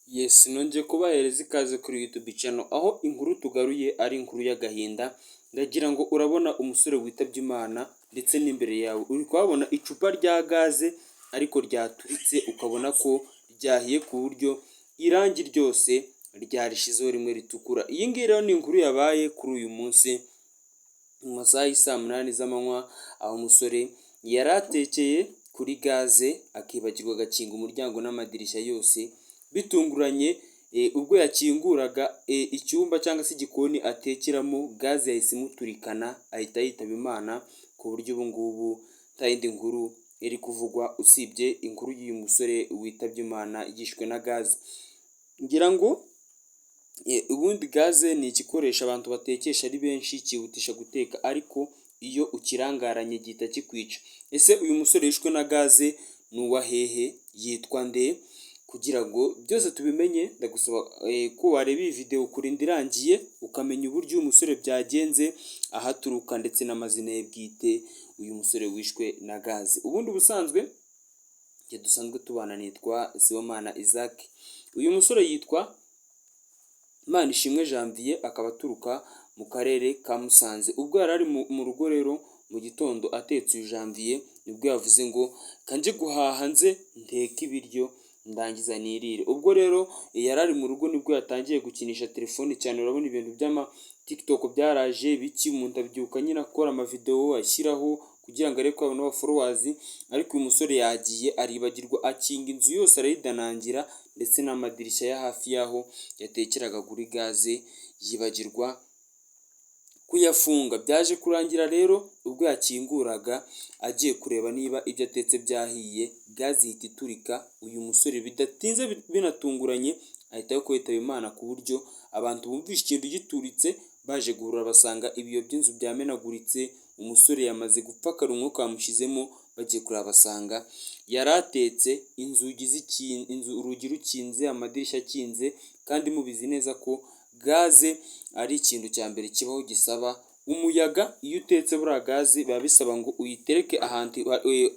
Yes, nongeye kubahereza ikaze kuri YouTube channel, aho inkuru tugaruye ari inkuru y'agahinda. Ndagira ngo urabona umusore witabye Imana ndetse n'imbere yawe uri kuhabona icupa rya gaze ariko ryaturitse, ukabona ko ryahiye ku buryo irangi ryose ryarishizeho rimwe ritukura. Iyi ngiyi rero ni inkuru yabaye kuri uyu munsi mu masaha y'isaa munani z'amanywa, aho umusore yari atekeye kuri gaze akibagirwa agakinga umuryango n'amadirishya yose. Bitunguranye ubwo yakinguraga icyumba cyangwa se igikoni atekeramo, gaze yahise imuturikana ahita yitaba Imana, ku buryo ubu ngubu nta yindi nkuru iri kuvugwa usibye inkuru y'uyu musore witabye Imana yishwe na gaze. Ngira ngo ubundi gaze ni igikoresho abantu batekesha ari benshi, cyihutisha guteka, ariko iyo ukirangaranye gihita kikwica. Ese uyu musore yishwe na gaze ni uwa hehe, yitwa nde? Kugira ngo byose tubimenye ndagusaba ko wareba iyi video kurinda irangiye, ukamenya uburyo uyu musore byagenze, ahaturuka ndetse n'amazina ye bwite, uyu musore wishwe na gaze. Ubundi busanzwe igihe dusanzwe tubana nitwa Sibomana Isaac. Uyu musore yitwa Manishimwe Janvier, akaba aturuka mu karere ka Musanze. Ubwo yari ari mu rugo rero mu gitondo atetse uyu Janvier, nibwo yavuze ngo kanje guhaha nze nteke ibiryo ndangiza nirire. Ubwo rero yari ari mu rugo nibwo yatangiye gukinisha telefone cyane. Urabona ibintu by'ama TikTok byaraje biki, umuntu abyuka nyine akora amavideo ashyiraho kugira ngo arebe ko abona followers, ariko uyu musore yagiye aribagirwa akinga inzu yose arayidanangira ndetse n'amadirishya ya hafi yaho yatekeraga kuri gaze yibagirwa kuyafunga. Byaje kurangira rero ubwo yakinguraga agiye kureba niba ibyo atetse byahiye, gaze ihita iturika. Uyu musore bidatinze binatunguranye ahita kwitaba Imana, ku buryo abantu bumvishe ikintu gituritse baje guhurura basanga ibiyo by'inzu byamenaguritse. Umusore yamaze gupfa, umwuka wamushyizemo. Bagiye kureba basanga yari atetse urugi rukinze, amadirishya akinze, kandi mubizi neza ko gaze ari ikintu cya mbere kibaho gisaba umuyaga. Iyo utetse buriya gaze biba bisaba ngo uyitereke ahantu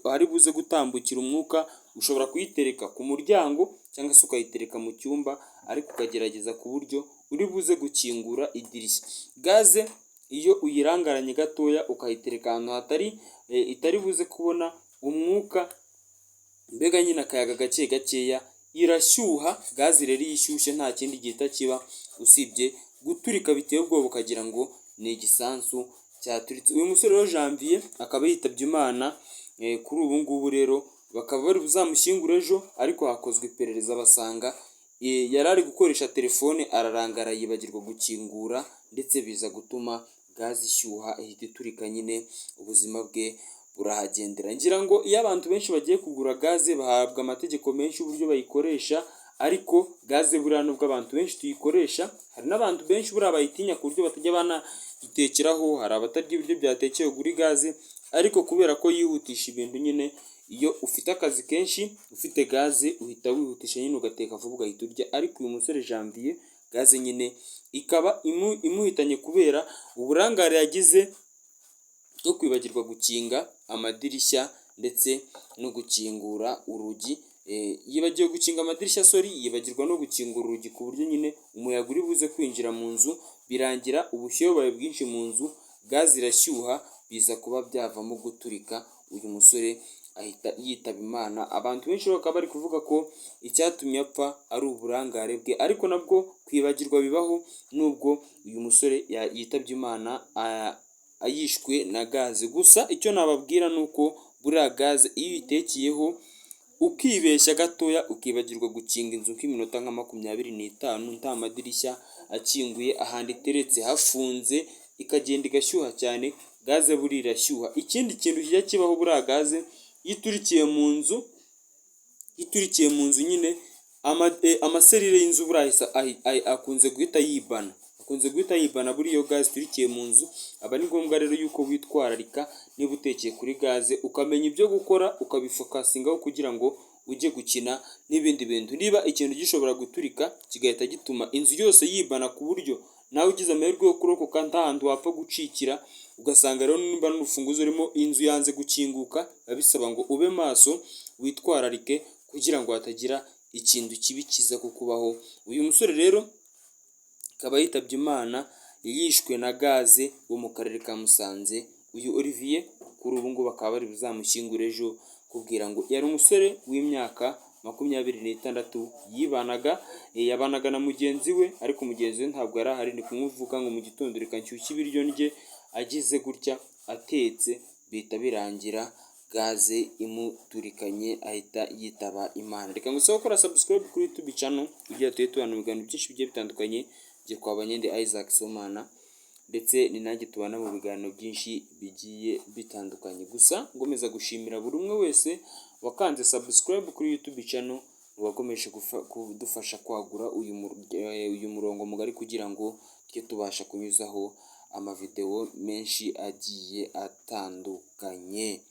hari buze gutambukira umwuka. Ushobora kuyitereka ku muryango cyangwa se ukayitereka mu cyumba, ariko ukagerageza ku buryo uri buze gukingura idirishya. Gaze iyo uyirangaranye gatoya ukayitereka ahantu itari buze kubona umwuka, mbega nyine akayaga gake gakeya, irashyuha. Gaze rero iyo ishyushye nta kindi gihita kiba usibye guturika biteye ubwoba, ukagira ngo ni igisansu cyaturitse. Uyu musore rero Janvier akaba yitabye Imana kuri ubu ngubu rero bakaba bari buzamushyingure ejo, ariko hakozwe iperereza basanga yari ari gukoresha telefone ararangara yibagirwa gukingura, ndetse biza gutuma gaze ishyuha ihita iturika, nyine ubuzima bwe burahagendera. Ngira ngo iyo abantu benshi bagiye kugura gaze bahabwa amategeko menshi y'uburyo bayikoresha, ariko gaze buriya nubwo abantu benshi tuyikoresha, hari n'abantu benshi buriya bayitinya ku buryo batajya banayitekeraho. Hari abatarya ibiryo byatekewe kuri gaze, ariko kubera ko yihutisha ibintu, nyine iyo ufite akazi kenshi ufite gaze uhita wihutisha nyine ugateka vuba ugahita urya. Ariko uyu musore Janvier gaze nyine ikaba imuhitanye kubera uburangare yagize bwo kwibagirwa gukinga amadirishya ndetse no gukingura urugi. Yibagiwe gukinga amadirishya, yibagirwa no gukingura urugi, ku buryo nyine umuyaga uri buze kwinjira mu nzu, birangira ubushyuhe bubaye bwinshi mu nzu, gaze irashyuha, biza kuba byavamo guturika. Uyu musore ahita yitaba Imana. Abantu benshi bakaba bari kuvuga ko icyatumye apfa ari uburangare bwe, ariko nabwo kwibagirwa bibaho. Nubwo uyu musore yitabye Imana ayishwe na gaze, gusa icyo nababwira ni uko buriya gaze iyo uyitekeyeho ukibeshya gatoya ukibagirwa gukinga inzu nk'iminota nka 25 nta madirishya akinguye, ahandi iteretse hafunze, ikagenda igashyuha cyane, gaze buriya irashyuha. Ikindi kintu kijya kibaho buriya gaze iyo iturikiye mu nzu nyine amaserire y'inzu buriya akunze guhita yibana. Buriya iyo gaze iturikiye mu nzu, aba ari ngombwa rero yuko witwararika niba utekeye kuri gaze, ukamenya ibyo gukora ukabifokasingaho kugira ngo ujye gukina n'ibindi bintu. Niba ikintu gishobora guturika kigahita gituma inzu yose yibana, ku buryo nawe ugize amahirwe yo kurokoka nta hantu wapfa gucikira, ugasanga rero nimba n'urufunguzo rurimo inzu yanze gukinguka, biba bisaba ngo ube maso witwararike kugira ngo hatagira ikintu kibi kiza kukubaho. Uyu musore rero akaba yitabye Imana yishwe na gaze wo mu karere ka Musanze. Uyu Olivier kuri ubu ngubu bakaba bari buzamushyingure ejo, kubwira ngo yari umusore w'imyaka 26 yabanaga na mugenzi we, ariko mugenzi we ntabwo yari ahari. Ni kumuvuga ngo mu gitondo reka nshyushye ibiryo ndye, agize gutya atetse bihita birangira gaze imuturikanye ahita yitaba Imana. Reka ngusaba gukora subscribe kuri YouTube channel kugira tujye tubana mu biganiro byinshi bigiye bitandukanye. Jye twabanye ndi Isaac Somana, ndetse ni nanjye tubana mu biganiro byinshi bigiye bitandukanye. Gusa ngomeza gushimira buri umwe wese wakanze subscribe kuri YouTube channel, wakomeje kudufasha kwagura uyu murongo mugari kugira ngo tujye tubasha kunyuzaho amavideo menshi agiye atandukanye.